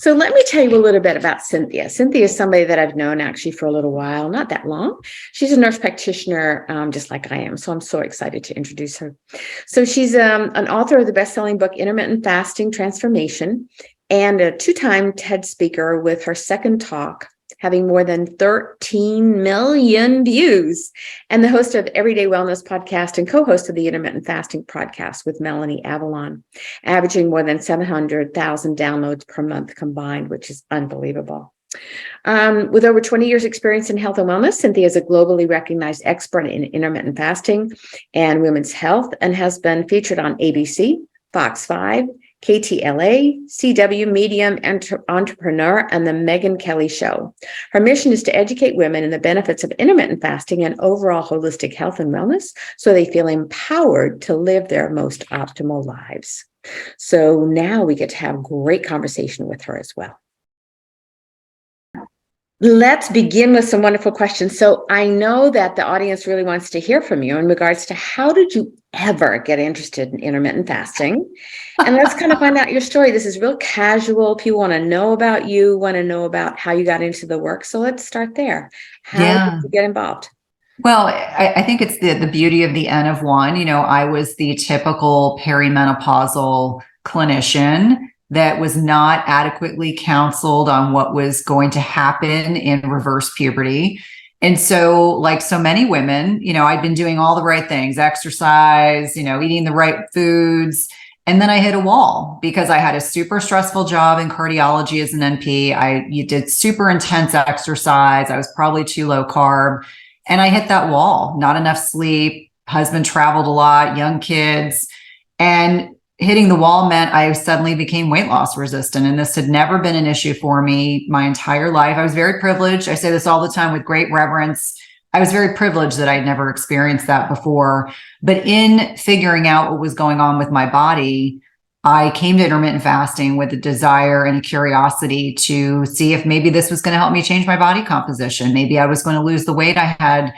So let me tell you a little bit about Cynthia. Cynthia is somebody that I've known actually for a little while, not that long. She's a nurse practitioner, just like I am. So I'm so excited to introduce her. So she's an author of the best-selling book, Intermittent Fasting Transformation, and a two-time TED speaker with her second talk, having more than 13 million views, and the host of Everyday Wellness Podcast and co-host of the Intermittent Fasting Podcast with Melanie Avalon, averaging more than 700,000 downloads per month combined, which is unbelievable. With over 20 years experience in health and wellness, Cynthia is a globally recognized expert in intermittent fasting and women's health and has been featured on ABC, Fox 5, KTLA, CW, Medium, Entrepreneur, and the Megyn Kelly Show. Her mission is to educate women in the benefits of intermittent fasting and overall holistic health and wellness so they feel empowered to live their most optimal lives. So now we get to have great conversation with her as well. Let's begin with some wonderful questions. So I know that the audience really wants to hear from you in regards to how did you ever get interested in intermittent fasting? And let's kind of find out your story. This is real casual. People want to know about you, want to know about how you got into the work. So let's start there. How did you get involved? Well, I think it's the beauty of the N of one. You know, I was the typical perimenopausal clinician that was not adequately counseled on what was going to happen in reverse puberty. And so, like so many women, you know, I'd been doing all the right things, exercise, you know, eating the right foods. And then I hit a wall because I had a super stressful job in cardiology as an NP. You did super intense exercise. I was probably too low carb. And I hit that wall, not enough sleep, husband traveled a lot, young kids. And hitting the wall meant I suddenly became weight loss resistant. And this had never been an issue for me my entire life. I was very privileged. I say this all the time with great reverence. I was very privileged that I'd never experienced that before. But in figuring out what was going on with my body, I came to intermittent fasting with a desire and a curiosity to see if maybe this was going to help me change my body composition. Maybe I was going to lose the weight I had,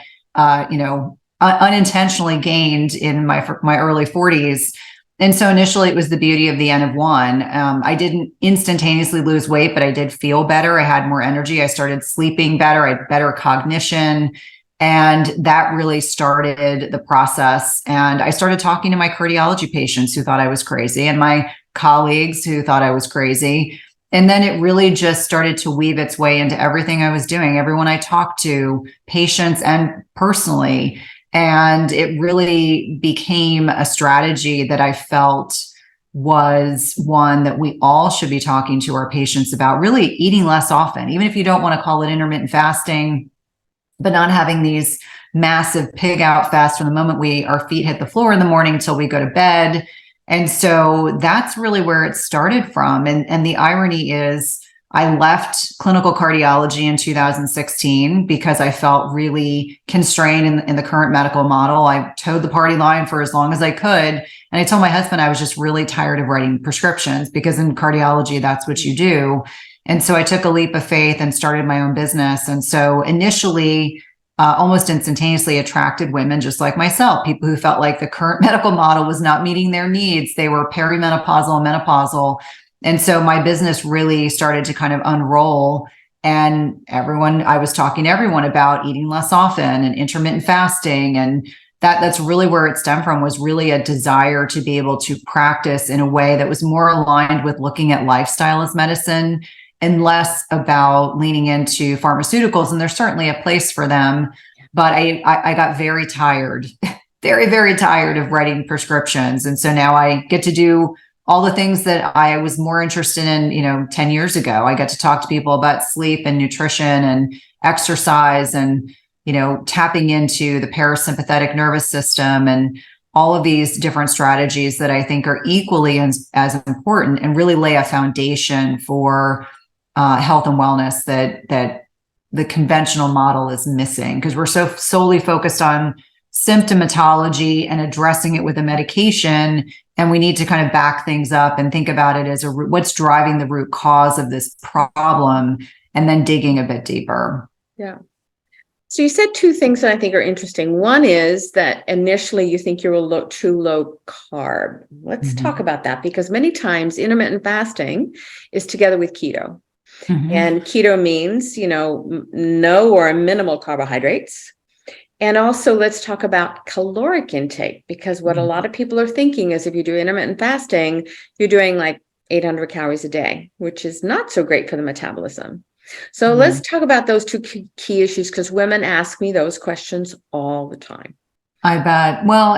unintentionally gained in my early 40s. And so initially it was the beauty of the N of one. I didn't instantaneously lose weight, but I did feel better. I had more energy. I started sleeping better. I had better cognition. And that really started the process. And I started talking to my cardiology patients who thought I was crazy and my colleagues who thought I was crazy. And then it really just started to weave its way into everything I was doing, everyone I talked to, patients and personally. And it really became a strategy that I felt was one that we all should be talking to our patients about, really eating less often, even if you don't want to call it intermittent fasting, but not having these massive pig out fasts from the moment our feet hit the floor in the morning till we go to bed. And so that's really where it started from. And the irony is I left clinical cardiology in 2016 because I felt really constrained in the current medical model. I towed the party line for as long as I could. And I told my husband I was just really tired of writing prescriptions because in cardiology, that's what you do. And so I took a leap of faith and started my own business. And so initially, almost instantaneously attracted women just like myself, people who felt like the current medical model was not meeting their needs. They were perimenopausal and menopausal. And so my business really started to kind of unroll, and I was talking to everyone about eating less often and intermittent fasting. And that's really where it stemmed from, was really a desire to be able to practice in a way that was more aligned with looking at lifestyle as medicine and less about leaning into pharmaceuticals. And there's certainly a place for them, but I got very tired, very, very tired of writing prescriptions. And so now I get to do all the things that I was more interested in, 10 years ago. I get to talk to people about sleep and nutrition and exercise and, tapping into the parasympathetic nervous system and all of these different strategies that I think are equally as important and really lay a foundation for health and wellness that the conventional model is missing, because we're so solely focused on symptomatology and addressing it with a medication. And we need to kind of back things up and think about it as what's driving the root cause of this problem, and then digging a bit deeper. Yeah. So you said two things that I think are interesting. One is that initially you think you're too low carb. Let's talk about that, because many times intermittent fasting is together with keto. And keto means, no or minimal carbohydrates. And also let's talk about caloric intake, because what a lot of people are thinking is if you do intermittent fasting, you're doing like 800 calories a day, which is not so great for the metabolism. So let's talk about those two key issues, because women ask me those questions all the time. I bet. Well,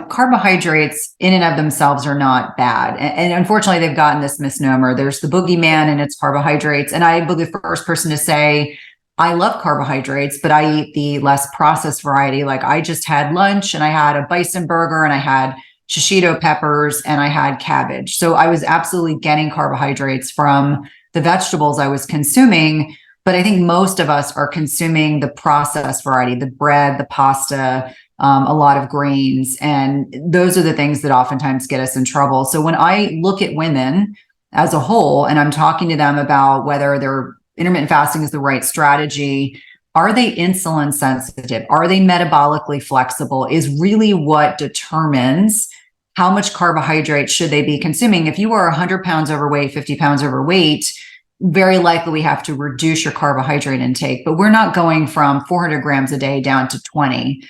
carbohydrates in and of themselves are not bad. And unfortunately, they've gotten this misnomer. There's the boogeyman and it's carbohydrates. And I will be the first person to say, I love carbohydrates, but I eat the less processed variety. Like I just had lunch and I had a bison burger and I had shishito peppers and I had cabbage. So I was absolutely getting carbohydrates from the vegetables I was consuming. But I think most of us are consuming the processed variety, the bread, the pasta, a lot of grains. And those are the things that oftentimes get us in trouble. So when I look at women as a whole, and I'm talking to them about whether their intermittent fasting is the right strategy, are they insulin sensitive? Are they metabolically flexible? Is really what determines how much carbohydrate should they be consuming. If you are 100 pounds overweight, 50 pounds overweight, very likely we have to reduce your carbohydrate intake, but we're not going from 400 grams a day down to 20.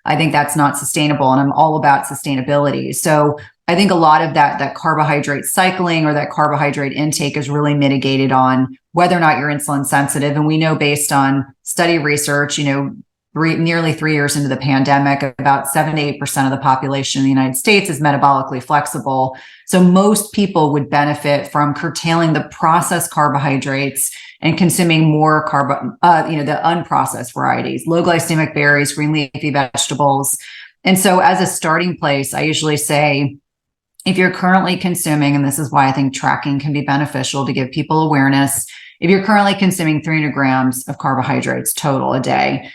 I think that's not sustainable, and I'm all about sustainability. So I think a lot of that carbohydrate cycling or that carbohydrate intake is really mitigated on whether or not you're insulin sensitive. And we know based on study research, nearly 3 years into the pandemic, about 7 to 8% of the population in the United States is metabolically flexible. So most people would benefit from curtailing the processed carbohydrates and consuming more the unprocessed varieties, low glycemic berries, green leafy vegetables. And so as a starting place, I usually say, if you're currently consuming, and this is why I think tracking can be beneficial to give people awareness, if you're currently consuming 300 grams of carbohydrates total a day,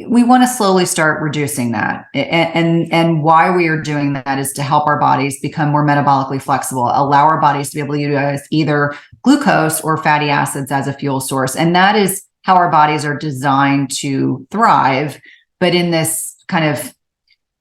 we want to slowly start reducing that. And why we are doing that is to help our bodies become more metabolically flexible, allow our bodies to be able to utilize either glucose or fatty acids as a fuel source. And that is how our bodies are designed to thrive. But in this kind of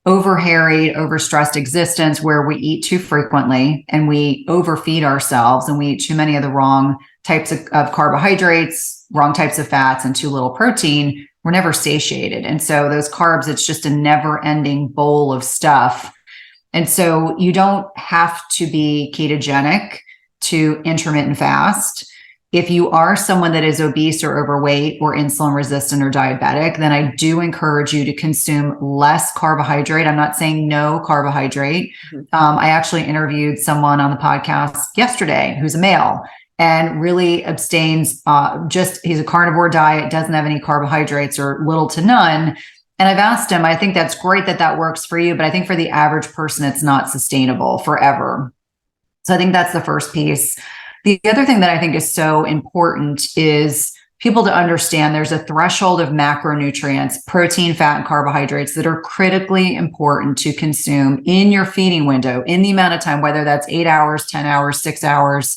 over-harried, overstressed existence where we eat too frequently and we overfeed ourselves and we eat too many of the wrong types of carbohydrates, wrong types of fats, and too little protein, we're never satiated. And so those carbs, it's just a never-ending bowl of stuff. And so you don't have to be ketogenic to intermittent fast. If you are someone that is obese or overweight or insulin resistant or diabetic, then I do encourage you to consume less carbohydrate. I'm not saying no carbohydrate. I actually interviewed someone on the podcast yesterday who's a male and really abstains, he's a carnivore diet, doesn't have any carbohydrates or little to none. And I've asked him, I think that's great that works for you, but I think for the average person, it's not sustainable forever. So I think that's the first piece. The other thing that I think is so important is people to understand there's a threshold of macronutrients, protein, fat, and carbohydrates that are critically important to consume in your feeding window, in the amount of time, whether that's 8 hours, 10 hours, 6 hours.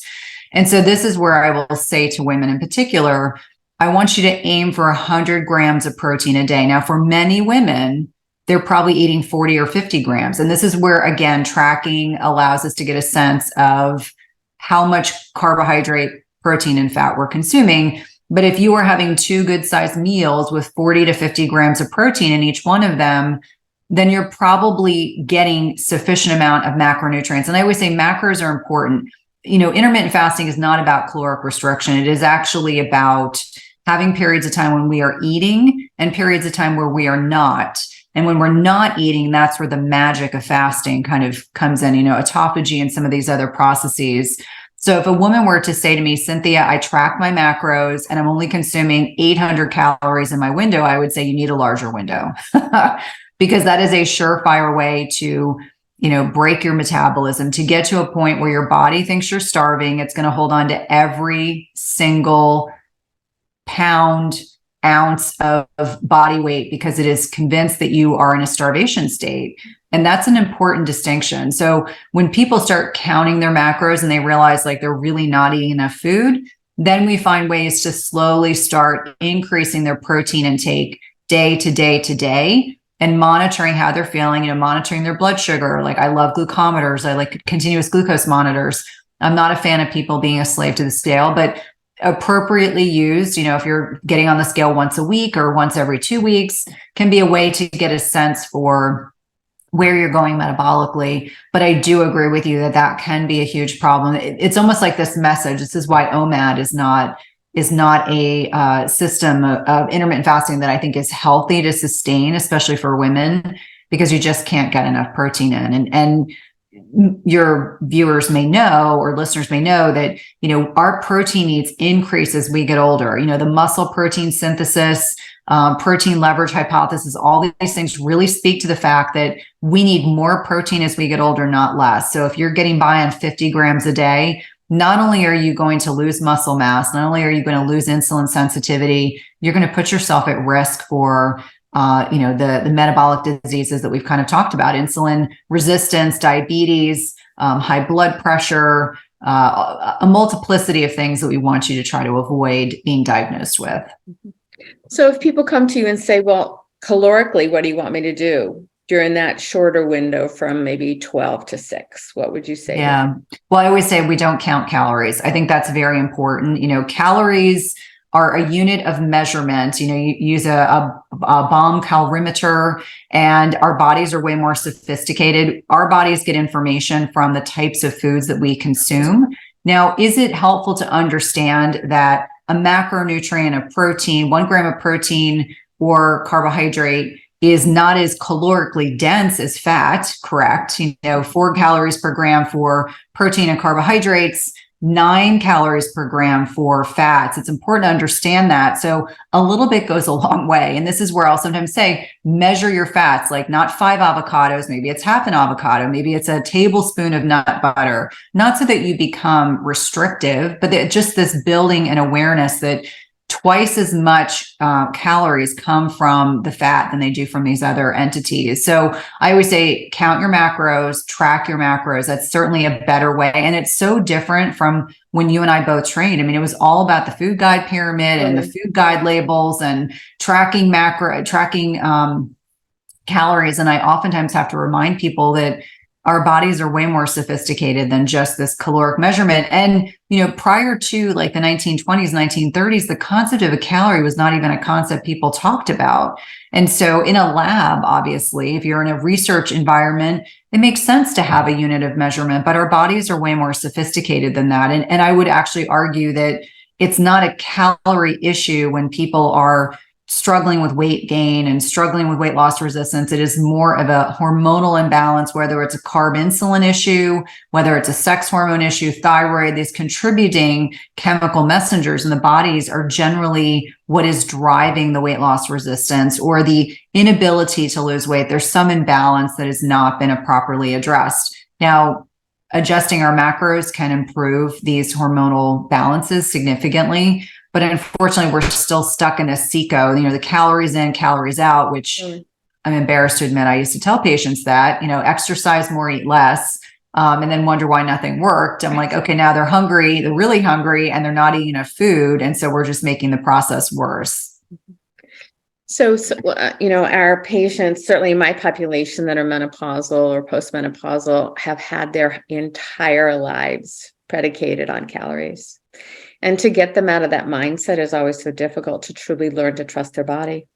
And so this is where I will say to women in particular, I want you to aim for 100 grams of protein a day. Now, for many women, they're probably eating 40 or 50 grams. And this is where, again, tracking allows us to get a sense of how much carbohydrate, protein, and fat we're consuming. But if you are having 2 good-sized meals with 40 to 50 grams of protein in each one of them, then you're probably getting sufficient amount of macronutrients. And I always say macros are important. Intermittent fasting is not about caloric restriction. It is actually about having periods of time when we are eating and periods of time where we are not. And when we're not eating, that's where the magic of fasting kind of comes in, autophagy and some of these other processes. So if a woman were to say to me, Cynthia, I track my macros and I'm only consuming 800 calories in my window, I would say you need a larger window because that is a surefire way to, break your metabolism, to get to a point where your body thinks you're starving. It's going to hold on to every single pound, ounce of body weight because it is convinced that you are in a starvation state. And that's an important distinction. So when people start counting their macros and they realize like they're really not eating enough food, Then we find ways to slowly start increasing their protein intake day to day to day, and monitoring how they're feeling, monitoring their blood sugar. Like, I love glucometers. I like continuous glucose monitors. I'm not a fan of people being a slave to the scale, but appropriately used, if you're getting on the scale once a week or once every 2 weeks, can be a way to get a sense for where you're going metabolically. But I do agree with you that that can be a huge problem. It's almost like this message. This is why OMAD is not a system of intermittent fasting that I think is healthy to sustain, especially for women, because you just can't get enough protein in. And your viewers may know, or listeners may know, that, our protein needs increase as we get older. The muscle protein synthesis, protein leverage hypothesis, all these things really speak to the fact that we need more protein as we get older, not less. So if you're getting by on 50 grams a day, not only are you going to lose muscle mass, not only are you going to lose insulin sensitivity, you're going to put yourself at risk for the metabolic diseases that we've kind of talked about: insulin resistance, diabetes, high blood pressure, a multiplicity of things that we want you to try to avoid being diagnosed with. So if people come to you and say, well, calorically, what do you want me to do during that shorter window from maybe 12 to 6? What would you say? Yeah. Well, I always say we don't count calories. I think that's very important. Calories are a unit of measurement. You use a bomb calorimeter, and our bodies are way more sophisticated. Our bodies get information from the types of foods that we consume. Now, is it helpful to understand that a macronutrient of protein, 1 gram of protein or carbohydrate, is not as calorically dense as fat? Correct. 4 calories per gram for protein and carbohydrates, 9 calories per gram for fats. It's important to understand that. So a little bit goes a long way. And this is where I'll sometimes say, measure your fats, like not 5 avocados, maybe it's half an avocado, maybe it's a tablespoon of nut butter, not so that you become restrictive, but that just this building an awareness that twice as much calories come from the fat than they do from these other entities. So I always say, count your macros, track your macros. That's certainly a better way. And it's so different from when you and I both trained. I mean, it was all about the food guide pyramid and the food guide labels and tracking calories. And I oftentimes have to remind people that our bodies are way more sophisticated than just this caloric measurement. And, prior to like the 1920s, 1930s, the concept of a calorie was not even a concept people talked about. And so in a lab, obviously, if you're in a research environment, it makes sense to have a unit of measurement, but our bodies are way more sophisticated than that. And I would actually argue that it's not a calorie issue when people are struggling with weight gain and struggling with weight loss resistance. It is more of a hormonal imbalance, whether it's a carb insulin issue, whether it's a sex hormone issue, thyroid. These contributing chemical messengers in the bodies are generally what is driving the weight loss resistance or the inability to lose weight. There's some imbalance that has not been properly addressed. Now, adjusting our macros can improve these hormonal balances significantly. But unfortunately, we're still stuck in a SECO, the calories in, calories out, which I'm embarrassed to admit. I used to tell patients that, exercise more, eat less, and then wonder why nothing worked. I'm like, okay, now they're hungry, they're really hungry, and they're not eating enough food. And so we're just making the process worse. So, our patients, certainly my population that are menopausal or postmenopausal, have had their entire lives predicated on calories. And to get them out of that mindset is always so difficult, to truly learn to trust their body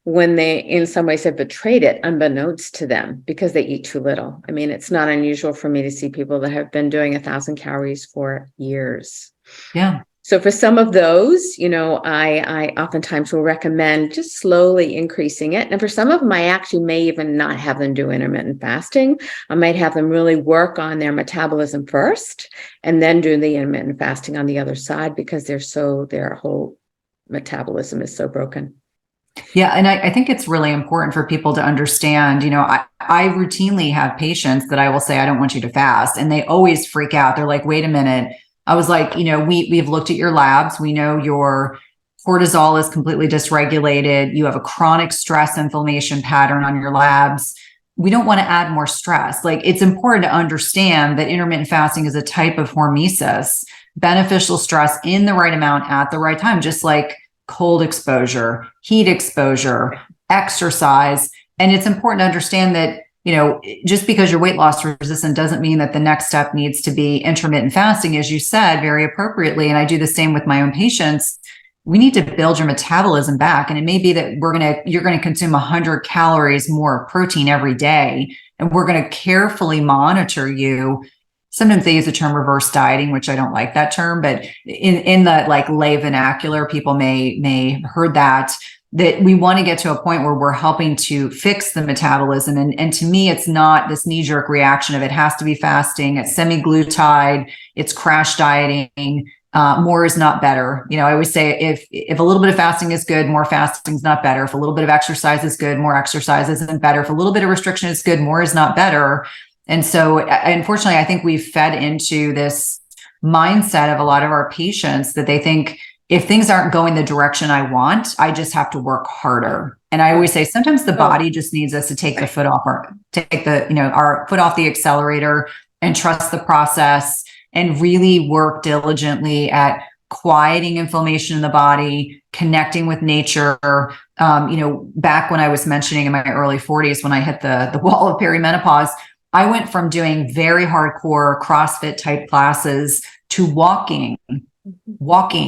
when they, in some ways, have betrayed it unbeknownst to them because they eat too little. I mean, it's not unusual for me to see people that have been doing 1,000 calories for years. Yeah. So for some of those, I oftentimes will recommend just slowly increasing it. And for some of them, I actually may even not have them do intermittent fasting. I might have them really work on their metabolism first and then do the intermittent fasting on the other side, because their whole metabolism is so broken. Yeah. And I think it's really important for people to understand, I routinely have patients that I will say, I don't want you to fast. And they always freak out. They're like, wait a minute. I was like, we've looked at your labs. We know your cortisol is completely dysregulated. You have a chronic stress inflammation pattern on your labs. We don't want to add more stress. Like, it's important to understand that intermittent fasting is a type of hormesis, beneficial stress in the right amount at the right time, just like cold exposure, heat exposure, exercise. And it's important to understand that, just because you're weight loss resistant doesn't mean that the next step needs to be intermittent fasting, as you said, very appropriately. And I do the same with my own patients. We need to build your metabolism back. And it may be that you're going to consume 100 calories more protein every day. And we're going to carefully monitor you. Sometimes they use the term reverse dieting, which I don't like that term, but in the like lay vernacular, people may have heard that we want to get to a point where we're helping to fix the metabolism. And to me, it's not this knee-jerk reaction of it has to be fasting, it's semi-glutide, it's crash dieting. More is not better. I always say if a little bit of fasting is good, more fasting is not better. If a little bit of exercise is good, more exercise isn't better. If a little bit of restriction is good, more is not better. And so, unfortunately, I think we've fed into this mindset of a lot of our patients that they think if things aren't going the direction I want, I just have to work harder. And I always say sometimes the body just needs us to take the foot off our foot off the accelerator and trust the process and really work diligently at quieting inflammation in the body, connecting with nature. Back when I was mentioning in my early 40s, when I hit the wall of perimenopause, I went from doing very hardcore CrossFit type classes to walking.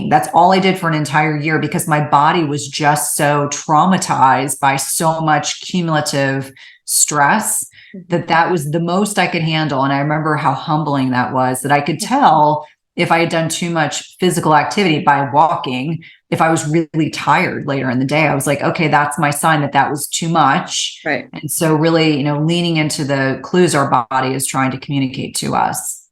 That's all I did for an entire year because my body was just so traumatized by so much cumulative stress that was the most I could handle. And I remember how humbling that was, that I could tell if I had done too much physical activity by walking, if I was really tired later in the day, I was like, okay, that's my sign that was too much. Right. And so really, leaning into the clues our body is trying to communicate to us.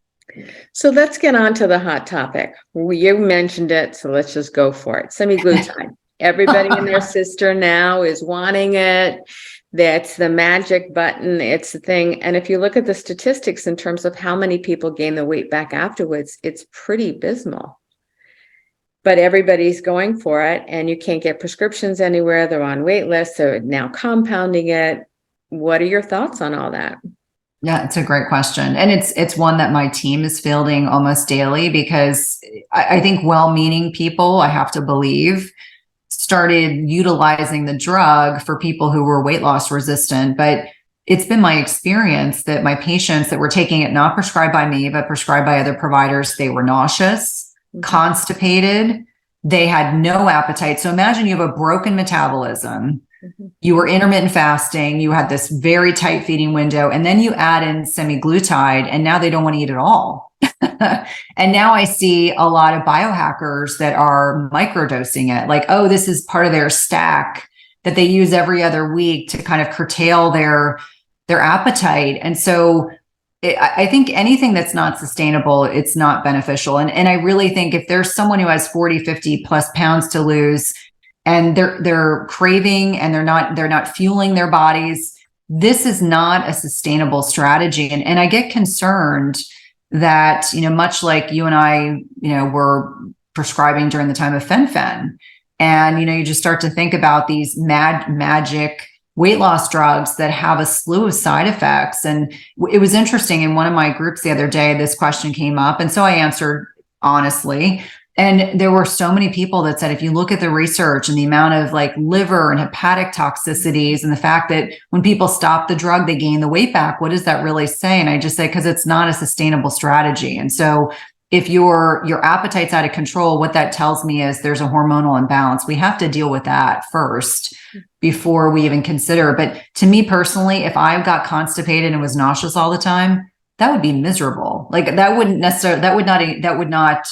So let's get on to the hot topic. You mentioned it, so let's just go for it. Semaglutide. Everybody and their sister now is wanting it. That's the magic button. It's the thing. And if you look at the statistics in terms of how many people gain the weight back afterwards, it's pretty abysmal. But everybody's going for it, and you can't get prescriptions anywhere. They're on wait lists. So now compounding it. What are your thoughts on all that? Yeah, it's a great question. And it's one that my team is fielding almost daily because I think well-meaning people, I have to believe, started utilizing the drug for people who were weight loss resistant. But it's been my experience that my patients that were taking it, not prescribed by me, but prescribed by other providers, they were nauseous, constipated, they had no appetite. So imagine you have a broken metabolism. You were intermittent fasting, you had this very tight feeding window, and then you add in semaglutide, and now they don't want to eat at all. And now I see a lot of biohackers that are microdosing it, like, oh, this is part of their stack that they use every other week to kind of curtail their appetite. And so I think anything that's not sustainable, it's not beneficial. And I really think if there's someone who has 40, 50 plus pounds to lose, and they're craving and they're not fueling their bodies, this is not a sustainable strategy. And I get concerned that, much like you and I, were prescribing during the time of fen-phen, and, you just start to think about these magic weight loss drugs that have a slew of side effects. And it was interesting, in one of my groups the other day, this question came up. And so I answered honestly. And there were so many people that said, if you look at the research and the amount of like liver and hepatic toxicities and the fact that when people stop the drug, they gain the weight back, what does that really say? And I just say, because it's not a sustainable strategy. And so if your appetite's out of control, what that tells me is there's a hormonal imbalance. We have to deal with that first before we even consider. But to me personally, if I got constipated and was nauseous all the time, that would be miserable. Like that would not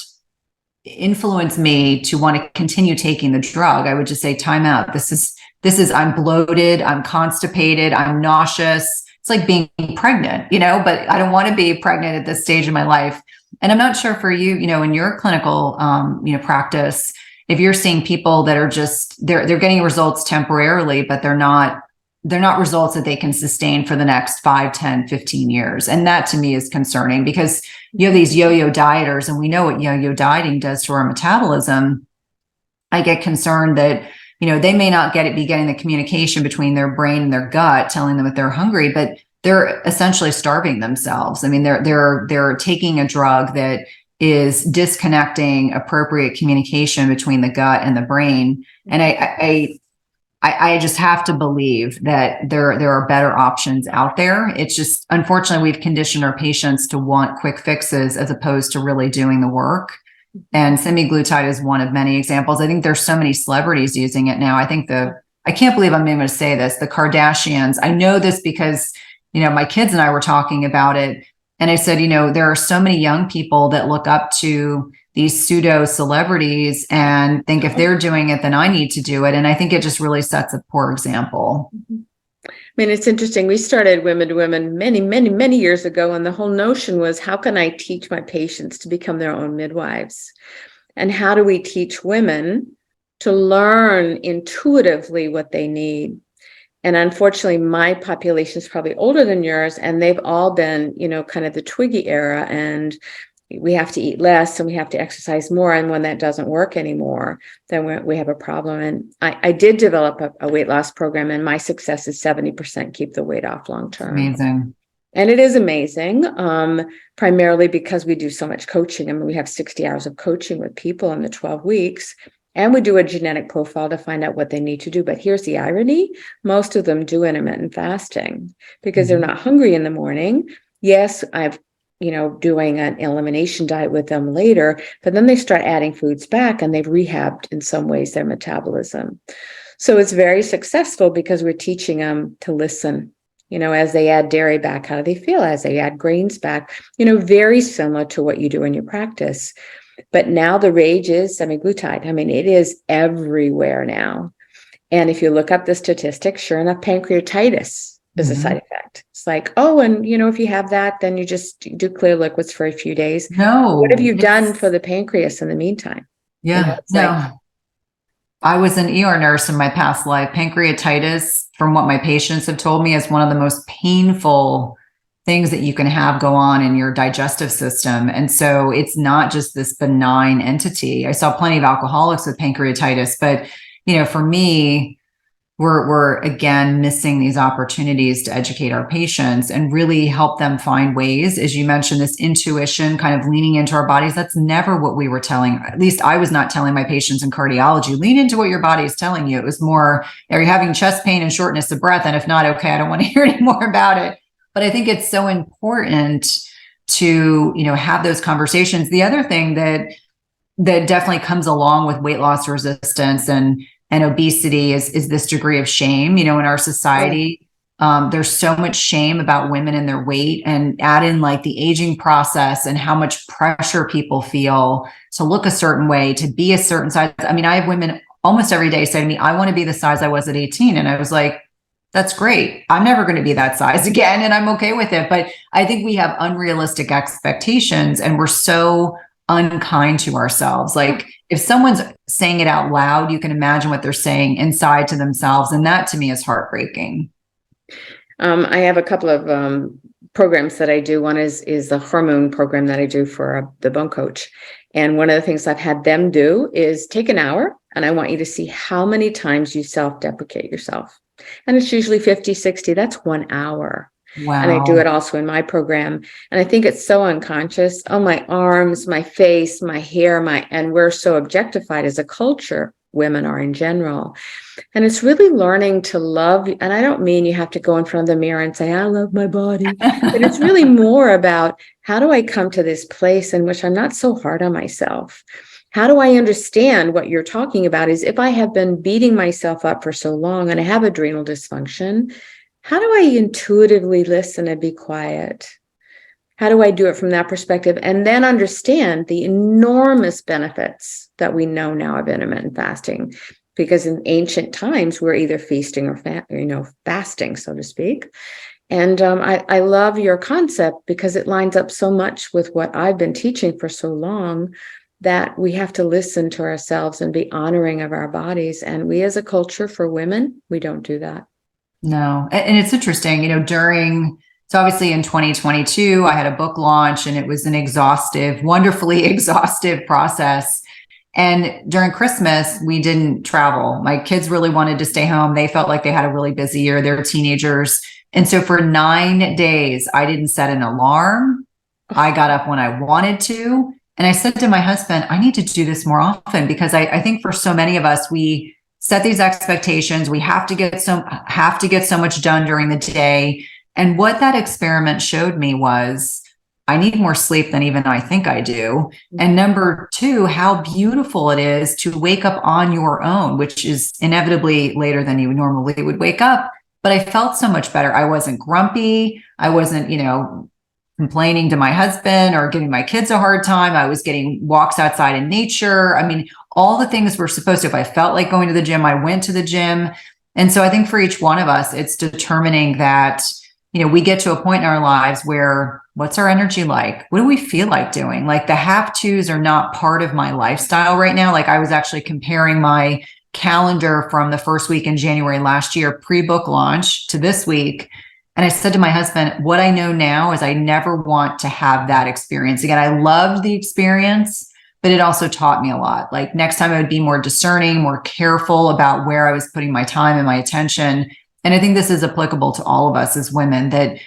influence me to want to continue taking the drug. I would just say, time out. This is, I'm bloated, I'm constipated, I'm nauseous. It's like being pregnant, but I don't want to be pregnant at this stage in my life. And I'm not sure for you, in your clinical, practice, if you're seeing people that are just, they're getting results temporarily, but they're not results that they can sustain for the next 5, 10, 15 years. And that to me is concerning because you have these yo-yo dieters, and we know what yo-yo dieting does to our metabolism. I get concerned that, they may not be getting the communication between their brain and their gut, telling them that they're hungry, but they're essentially starving themselves. I mean, they're taking a drug that is disconnecting appropriate communication between the gut and the brain. And I just have to believe that there are better options out there. It's just, unfortunately, we've conditioned our patients to want quick fixes as opposed to really doing the work. And semaglutide is one of many examples. I think there's so many celebrities using it now. I can't believe I'm even going to say this, the Kardashians. I know this because, my kids and I were talking about it. And I said, there are so many young people that look up to these pseudo celebrities and think if they're doing it, then I need to do it. And I think it just really sets a poor example. I mean, it's interesting. We started Women to Women many, many, many years ago. And the whole notion was, how can I teach my patients to become their own midwives? And how do we teach women to learn intuitively what they need? And unfortunately, my population is probably older than yours, and they've all been, kind of the Twiggy era, and we have to eat less and we have to exercise more. And when that doesn't work anymore, then we have a problem. And I did develop a weight loss program, and my success is 70% keep the weight off long term. Amazing. And it is amazing, primarily because we do so much coaching. I mean, we have 60 hours of coaching with people in the 12 weeks. And we do a genetic profile to find out what they need to do. But here's the irony. Most of them do intermittent fasting because they're not hungry in the morning. Yes, I've, doing an elimination diet with them later, but then they start adding foods back and they've rehabbed in some ways their metabolism. So it's very successful because we're teaching them to listen. As they add dairy back, how do they feel? As they add grains back, very similar to what you do in your practice. But now the rage is semaglutide. I mean, it is everywhere now. And if you look up the statistics, sure enough, pancreatitis is a side effect. It's like, oh, and if you have that, then you just do clear liquids for a few days. No. What have you done for the pancreas in the meantime? Yeah. I was an ER nurse in my past life. Pancreatitis, from what my patients have told me, is one of the most painful things that you can have go on in your digestive system. And so it's not just this benign entity. I saw plenty of alcoholics with pancreatitis, but, for me, we're again missing these opportunities to educate our patients and really help them find ways. As you mentioned, this intuition, kind of leaning into our bodies. That's never what we were telling. At least I was not telling my patients in cardiology, lean into what your body is telling you. It was more, are you having chest pain and shortness of breath? And if not, okay, I don't want to hear any more about it. But I think it's so important to, have those conversations. The other thing that definitely comes along with weight loss resistance and obesity is this degree of shame. In our society, there's so much shame about women and their weight, and add in like the aging process and how much pressure people feel to look a certain way, to be a certain size. I mean, I have women almost every day say to me, I want to be the size I was at 18. And I was like, that's great. I'm never going to be that size again, and I'm okay with it. But I think we have unrealistic expectations, and we're so unkind to ourselves. Like, if someone's saying it out loud, you can imagine what they're saying inside to themselves. And that to me is heartbreaking. I have a couple of programs that I do. One is the hormone program that I do for the bone coach. And one of the things I've had them do is take an hour, and I want you to see how many times you self-deprecate yourself. And it's usually 50, 60. That's 1 hour. Wow. And I do it also in my program. And I think it's so unconscious. Oh, my arms, my face, my hair, and we're so objectified as a culture. Women are in general. And it's really learning to love. And I don't mean you have to go in front of the mirror and say, I love my body. But it's really more about, how do I come to this place in which I'm not so hard on myself? How do I understand what you're talking about is, if I have been beating myself up for so long and I have adrenal dysfunction, how do I intuitively listen and be quiet? How do I do it from that perspective? And then understand the enormous benefits that we know now of intermittent fasting. Because in ancient times, we're either feasting or fasting, so to speak. And I love your concept because it lines up so much with what I've been teaching for so long, that we have to listen to ourselves and be honoring of our bodies. And we as a culture, for women, we don't do that. No. And it's interesting, so obviously in 2022, I had a book launch, and it was an wonderfully exhaustive process. And during Christmas, we didn't travel. My kids really wanted to stay home. They felt like they had a really busy year. They're teenagers. And so for 9 days, I didn't set an alarm. I got up when I wanted to. And I said to my husband, I need to do this more often, because I think for so many of us, we set these expectations. We have to get so much done during the day. And what that experiment showed me was I need more sleep than even I think I do. And number two, how beautiful it is to wake up on your own, which is inevitably later than you normally would wake up. But I felt so much better. I wasn't grumpy. I wasn't, complaining to my husband or giving my kids a hard time. I was getting walks outside in nature. I mean, all the things we're supposed to. If I felt like going to the gym, I went to the gym. And so I think for each one of us, it's determining that, we get to a point in our lives where what's our energy like? What do we feel like doing? Like the have-tos are not part of my lifestyle right now. Like I was actually comparing my calendar from the first week in January last year, pre-book launch, to this week. And I said to my husband, what I know now is I never want to have that experience again. I loved the experience, but it also taught me a lot. Like next time I would be more discerning, more careful about where I was putting my time and my attention. And I think this is applicable to all of us as women, that,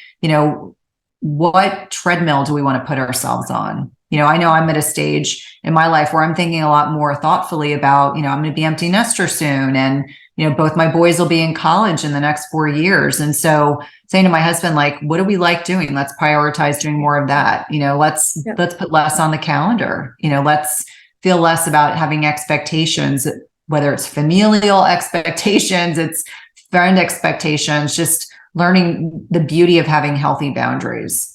what treadmill do we want to put ourselves on? I know I'm at a stage in my life where I'm thinking a lot more thoughtfully about, I'm going to be empty nester soon. And, both my boys will be in college in the next 4 years. And so saying to my husband, like, what do we like doing? Let's prioritize doing more of that. Let's put less on the calendar. Let's feel less about having expectations, whether it's familial expectations, it's friend expectations, just learning the beauty of having healthy boundaries.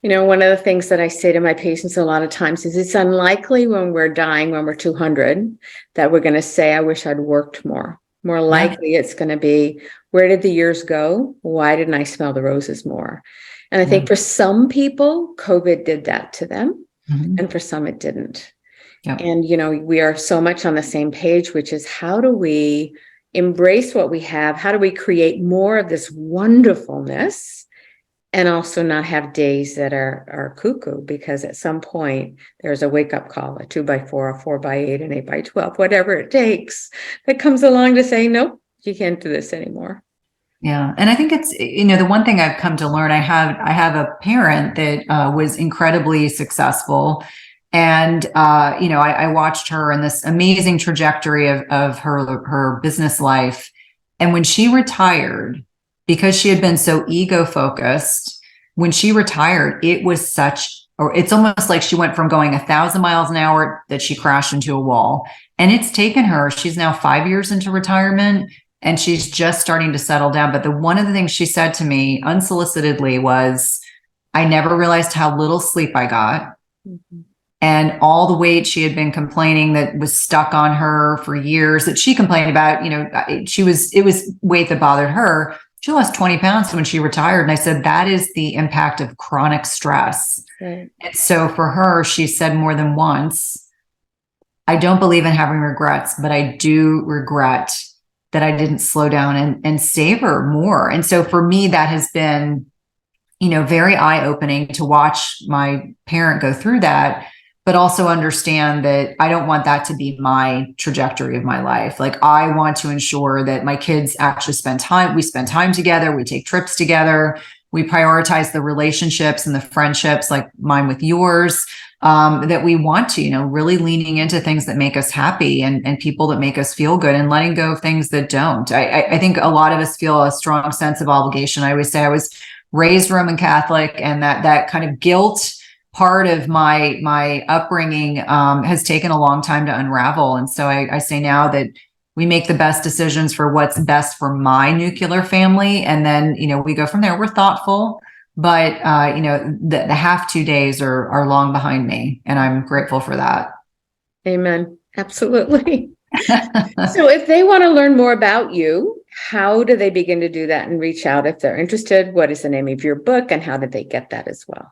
One of the things that I say to my patients a lot of times is it's unlikely when we're dying, when we're 200, that we're going to say, I wish I'd worked more. More likely it's going to be, where did the years go? Why didn't I smell the roses more? And I think for some people, COVID did that to them. And for some, it didn't. And, we are so much on the same page, which is how do we embrace what we have? How do we create more of this wonderfulness? And also not have days that are cuckoo, because at some point there's a wake up call, a 2x4, a 4x8, an 8x12, whatever it takes, that comes along to say, nope, you can't do this anymore. Yeah. And I think it's, the one thing I've come to learn, I have a parent that was incredibly successful. And, I watched her in this amazing trajectory of her business life. And when she retired, because she had been so ego focused, when she retired, it's almost like she went from going 1,000 miles an hour that she crashed into a wall. And it's taken her, she's now 5 years into retirement and she's just starting to settle down. But one of the things she said to me unsolicitedly was, I never realized how little sleep I got. And all the weight she had been complaining that was stuck on her for years, that she complained about, it was weight that bothered her. She lost 20 pounds when she retired. And I said, that is the impact of chronic stress. Right. And so for her, she said more than once, I don't believe in having regrets, but I do regret that I didn't slow down and savor more. And so for me, that has been, very eye-opening to watch my parent go through that, but also understand that I don't want that to be my trajectory of my life. Like I want to ensure that my kids actually we spend time together, we take trips together, we prioritize the relationships and the friendships, like mine with yours, that we want to, really leaning into things that make us happy and people that make us feel good, and letting go of things that don't. I think a lot of us feel a strong sense of obligation. I always say I was raised Roman Catholic, and that kind of guilt part of my upbringing has taken a long time to unravel. And so I say now that we make the best decisions for what's best for my nuclear family. And then, we go from there. We're thoughtful, but, the half 2 days are long behind me, and I'm grateful for that. Amen. Absolutely. So if they want to learn more about you, how do they begin to do that and reach out if they're interested? What is the name of your book, and how did they get that as well?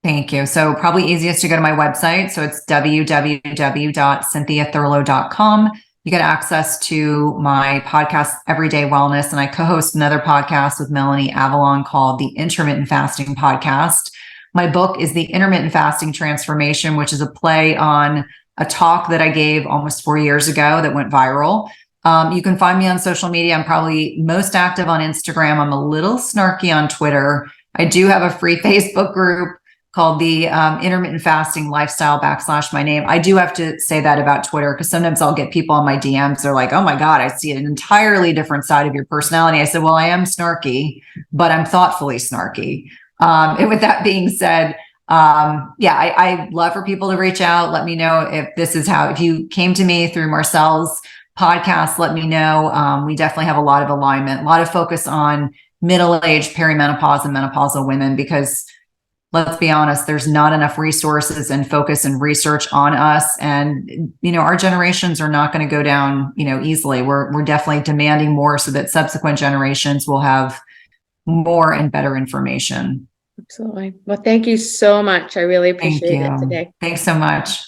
Thank you. So probably easiest to go to my website. So it's www.cynthiathurlow.com. You get access to my podcast, Everyday Wellness, and I co-host another podcast with Melanie Avalon called the Intermittent Fasting Podcast. My book is The Intermittent Fasting Transformation, which is a play on a talk that I gave almost 4 years ago that went viral. You can find me on social media. I'm probably most active on Instagram. I'm a little snarky on Twitter. I do have a free Facebook group called the Intermittent Fasting Lifestyle / my name. I do have to say that about Twitter, because sometimes I'll get people on my DMs. They're like, oh my God, I see an entirely different side of your personality. I said, well, I am snarky, but I'm thoughtfully snarky. And with that being said, I love for people to reach out. Let me know if you came to me through Marcelle's podcast, let me know. We definitely have a lot of alignment, a lot of focus on middle-aged, perimenopause, and menopausal women, because let's be honest, there's not enough resources and focus and research on us. And, our generations are not going to go down, easily. We're definitely demanding more so that subsequent generations will have more and better information. Absolutely. Well, thank you so much. I really appreciate it today. Thanks so much.